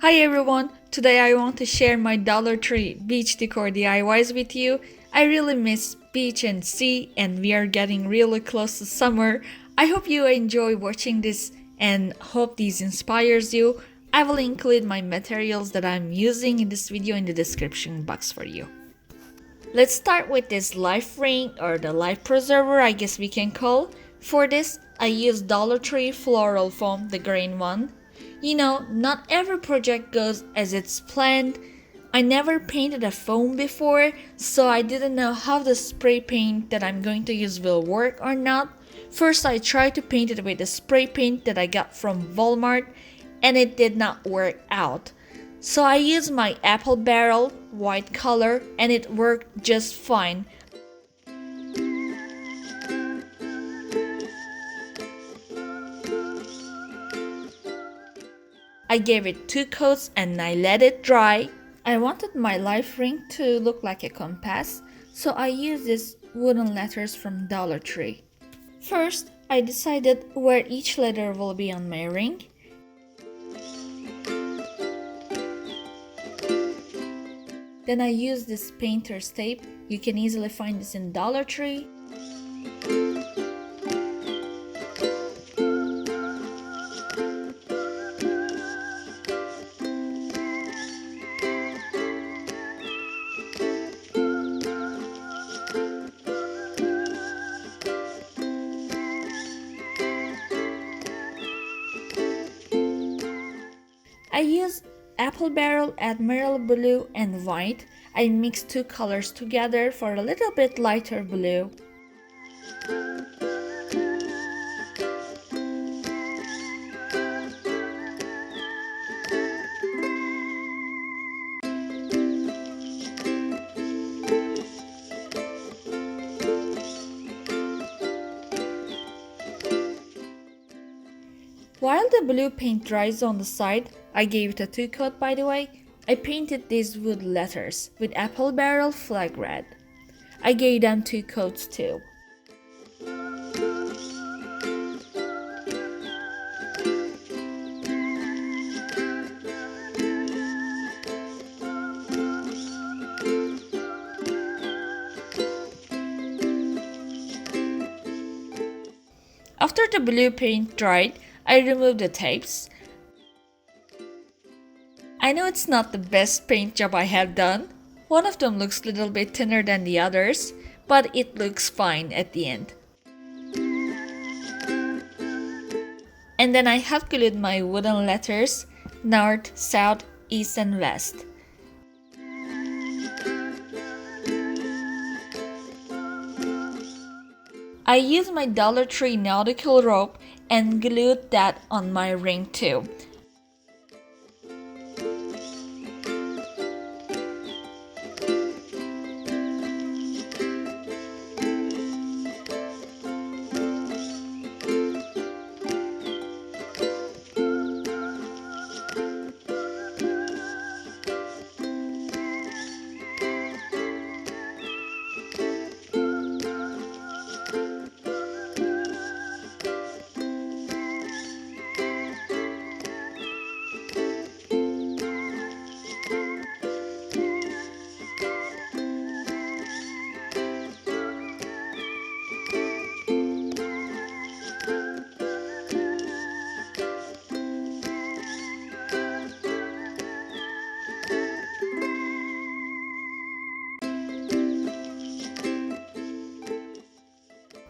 Hi everyone, today I want to share my Dollar Tree beach decor DIYs with you. I really miss beach and sea and we are getting really close to summer. I hope you enjoy watching this and hope this inspires you. I will include my materials that I'm using in this video in the description box for you. Let's start with this life ring or the life preserver I guess we can call. For this, I use Dollar Tree Floral foam, the green one. You know, not every project goes as it's planned. I never painted a foam before, so I didn't know how the spray paint that I'm going to use will work or not. First, I tried to paint it with the spray paint that I got from Walmart, and it did not work out. So I used my apple barrel white color and it worked just fine. I gave it 2 coats and I let it dry. I wanted my life ring to look like a compass, so I used these wooden letters from Dollar Tree. First, I decided where each letter will be on my ring. Then I used this painter's tape. You can easily find this in Dollar Tree. I used apple barrel, Admiral blue and white. I mixed 2 colors together for a little bit lighter blue. While the blue paint dries on the side, I gave it a 2 coat by the way, I painted these wood letters with apple barrel flag red. I gave them 2 coats too. After the blue paint dried, I removed the tapes. I know it's not the best paint job I have done. One of them looks a little bit thinner than the others, but it looks fine at the end. And then I have glued my wooden letters, north, south, east and west. I used my Dollar Tree Nautical rope and glued that on my ring too.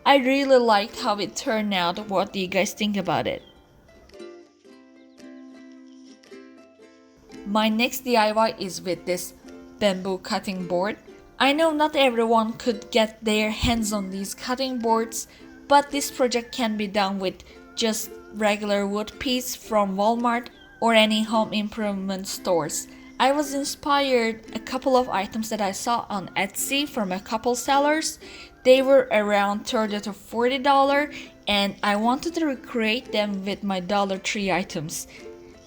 I really liked how it turned out. What do you guys think about it? My next DIY is with this bamboo cutting board. I know not everyone could get their hands on these cutting boards, but this project can be done with just regular wood piece from Walmart or any home improvement stores. I was inspired a couple of items that I saw on Etsy from a couple sellers. They were around $30 to $40 and I wanted to recreate them with my Dollar Tree items.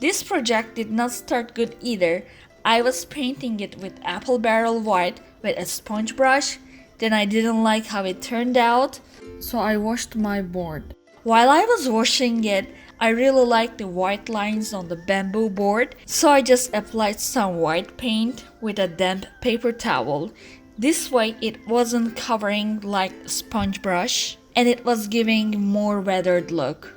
This project did not start good either. I was painting it with apple barrel white with a sponge brush. Then I didn't like how it turned out, so I washed my board. While I was washing it, I really like the white lines on the bamboo board, so I just applied some white paint with a damp paper towel. This way it wasn't covering like a sponge brush and it was giving more weathered look.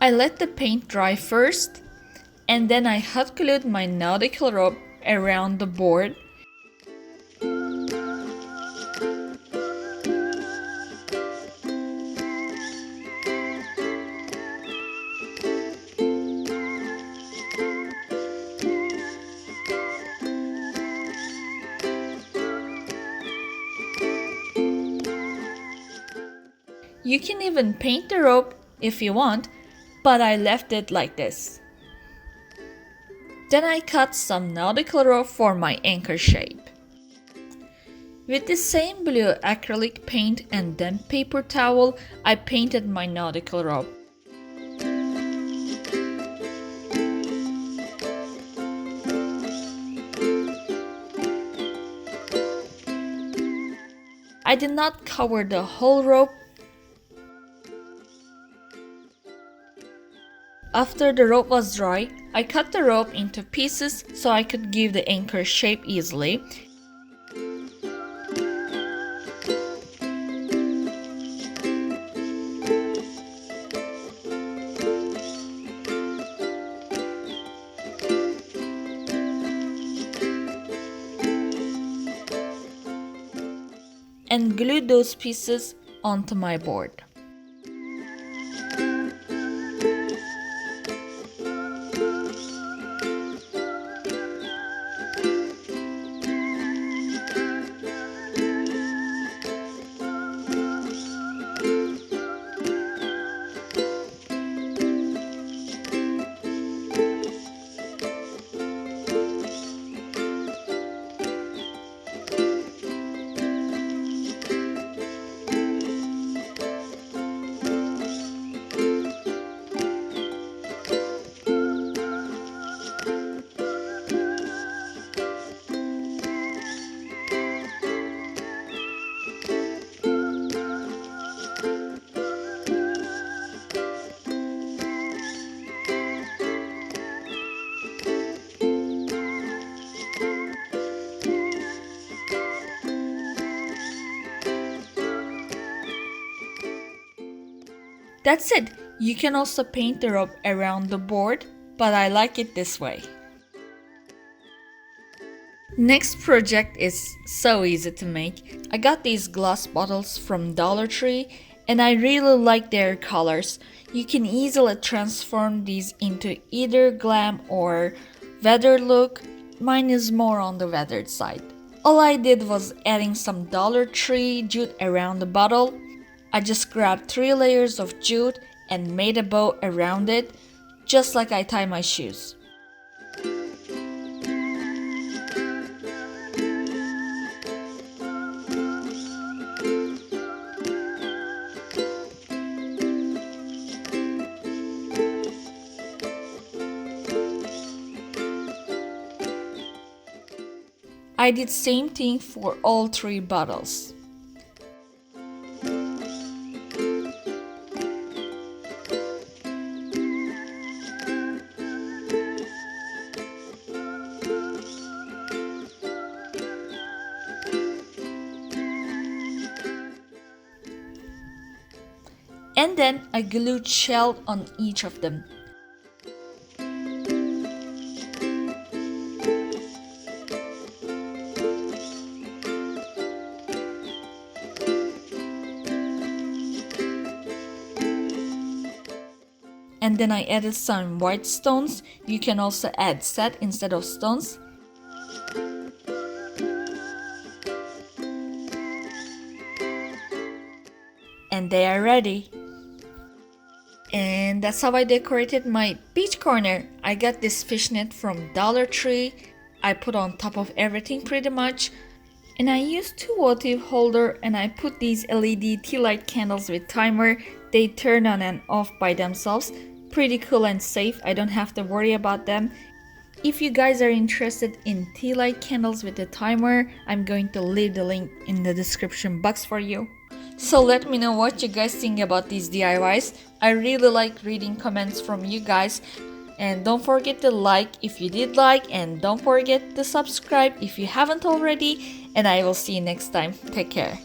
I let the paint dry first, and then I hot glued my nautical rope around the board. You can even paint the rope if you want, but I left it like this. Then I cut some nautical rope for my anchor shape. With the same blue acrylic paint and damp paper towel, I painted my nautical rope. I did not cover the whole rope. After the rope was dry, I cut the rope into pieces so I could give the anchor shape easily. And glued those pieces onto my board. That's it. You can also paint the rope around the board, but I like it this way. Next project is so easy to make. I got these glass bottles from Dollar Tree and I really like their colors. You can easily transform these into either glam or weathered look. Mine is more on the weathered side. All I did was adding some Dollar Tree jute around the bottle. I just grabbed 3 layers of jute and made a bow around it, just like I tie my shoes. I did same thing for all 3 bottles. And then I glued shell on each of them. And then I added some white stones. You can also add sand instead of stones. And they are ready. And that's how I decorated my beach corner. I got this fishnet from Dollar Tree. I put on top of everything pretty much. And I used two votive holder and I put these LED tea light candles with timer. They turn on and off by themselves. Pretty cool and safe. I don't have to worry about them. If you guys are interested in tea light candles with a timer, I'm going to leave the link in the description box for you. So let me know what you guys think about these DIYs. I really like reading comments from you guys. And don't forget to like if you did like, and don't forget to subscribe if you haven't already. And I will see you next time. Take care.